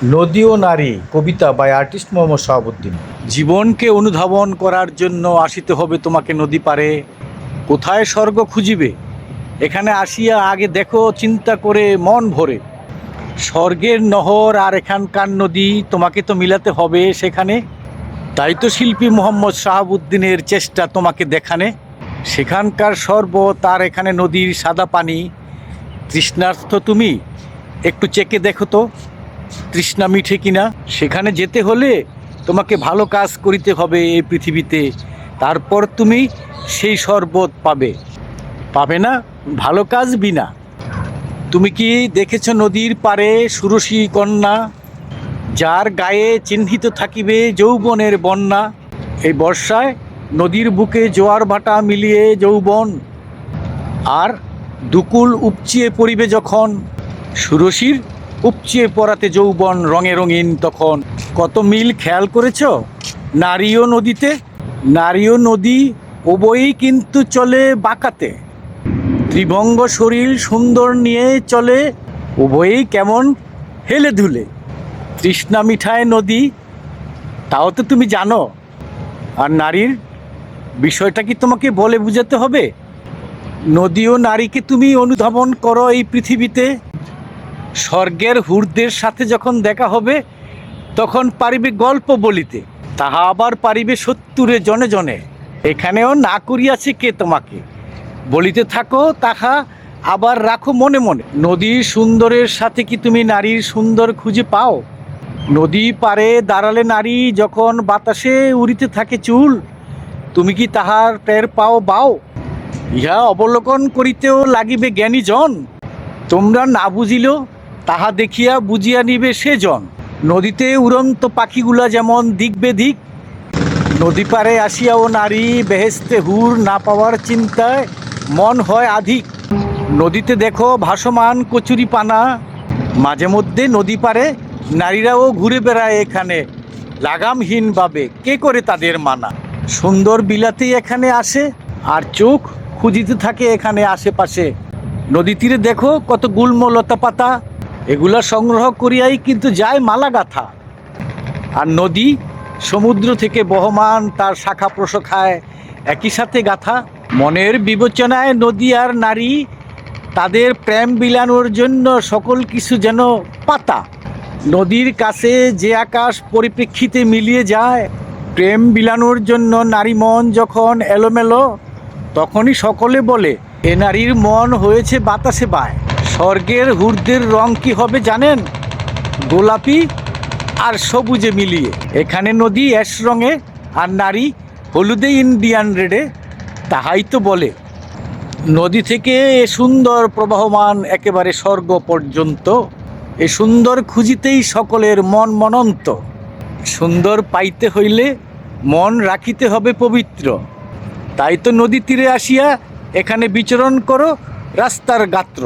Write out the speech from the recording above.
নদী ও নারী কবিতা by artist Mohammad Shahabuddin. জীবনকে অনুধাবন করার জন্য আসিতে হবে তোমাকে নদী পারে। কোথায় স্বর্গ খুঁজিবে এখানে আসিয়া আগে দেখো চিন্তা করে মন ভরে। স্বর্গের নহর আর এখানকার নদী তোমাকে তো মিলাতে হবে সেখানে। তাই তো শিল্পী মোহাম্মদ শাহাবুদ্দিনের চেষ্টা তোমাকে দেখানে। সেখানকার শরবত আর এখানে নদীর সাদা পানি। তৃষ্ণার্থ তুমি একটু চেকে দেখো তো তৃষ্ণা মিঠে কিনা। সেখানে যেতে হলে তোমাকে ভালো কাজ করিতে হবে এই পৃথিবীতে, তারপর তুমি সেই শরবত পাবে। পাবে না ভালো কাজ বিনা। তুমি কি দেখেছ নদীর পারে সুরসী কন্যা, যার গায়ে চিহ্নিত থাকিবে যৌবনের বন্যা। এই বর্ষায় নদীর বুকে জোয়ার ভাটা মিলিয়ে যৌবন, আর দুকুল উপচিয়ে পড়িবে যখন। সুরসীর উপচিয়ে পড়াতে যৌবন রঙে রঙিন তখন। কত মিল খেয়াল করেছ নারী ও নদীতে? নারী ও নদী উভয়ই কিন্তু চলে বাঁকাতে। ত্রিভঙ্গ শরীর সুন্দর নিয়ে চলে, উভয়ই কেমন হেলে ধুলে। তৃষ্ণা মিঠায় নদী, তাও তো তুমি জানো। আর নারীর বিষয়টা কি তোমাকে বলে বুঝাতে হবে? নদী ও নারীকে তুমি অনুধাবন করো এই পৃথিবীতে। স্বর্গের হুরদের সাথে যখন দেখা হবে তখন পারিবে গল্প বলিতে, তাহা আবার পারিবে সত্তরে জনে জনে। এখানেও না করিয়াছে কে তোমাকে, বলিতে থাকো তাহা আবার রাখো মনে মনে। নদীর সুন্দরের সাথে কি তুমি নারীর সুন্দর খুঁজে পাও? নদী পারে দাঁড়ালে নারী যখন বাতাসে উড়িতে থাকে চুল, তুমি কি তাহার টের পাও বাও? ইহা অবলোকন করিতেও লাগিবে জ্ঞানী জন। তোমরা না বুঝিলেও তাহা দেখিয়া বুঝিয়া নিবে সেজন। নদীতে উড়ন্ত পাখিগুলা যেমন দিক বেদিক, নদী পারে আসিয়াও নারী বেহেস্তে হুর না পাওয়ার চিন্তায় মন হয় আধিক। নদীতে দেখো ভাসমান কচুরি পানা, মাঝে মধ্যে নদী পারে নারীরাও ঘুরে বেড়ায় এখানে লাগামহীনভাবে, কে করে তাদের মানা। সুন্দর বিলাতেই এখানে আসে, আর চোখ খুঁজিতে থাকে এখানে আশেপাশে। নদী তীরে দেখো কত গুল্ম লতা পাতা, এগুলা সংগ্রহ করিয়াই কিন্তু যায় মালা গাথা। আর নদী সমুদ্র থেকে বহমান তার শাখা প্রশাখায় একই সাথে গাথা। মনের বিবেচনায় নদী আর নারী তাদের প্রেম বিলানোর জন্য সকল কিছু যেন পাতা। নদীর কাছে যে আকাশ পরিপ্রেক্ষিতে মিলিয়ে যায়, প্রেম বিলানোর জন্য নারী মন যখন এলোমেলো, তখনই সকলে বলে এ নারীর মন হয়েছে বাতাসে বায়। স্বর্গের হুরদের রং কি হবে জানেন? গোলাপি আর সবুজে মিলিয়ে। এখানে নদী অ্যাশ রঙে আর নারী হলুদে ইন্ডিয়ান রেডে, তাহাই তো বলে। নদী থেকে এ সুন্দর প্রবাহমান একেবারে স্বর্গ পর্যন্ত, এ সুন্দর খুঁজিতেই সকলের মন মনন্ত। সুন্দর পাইতে হইলে মন রাখিতে হবে পবিত্র। তাই তো নদী তীরে আসিয়া এখানে বিচরণ করো রাস্তার গাত্র।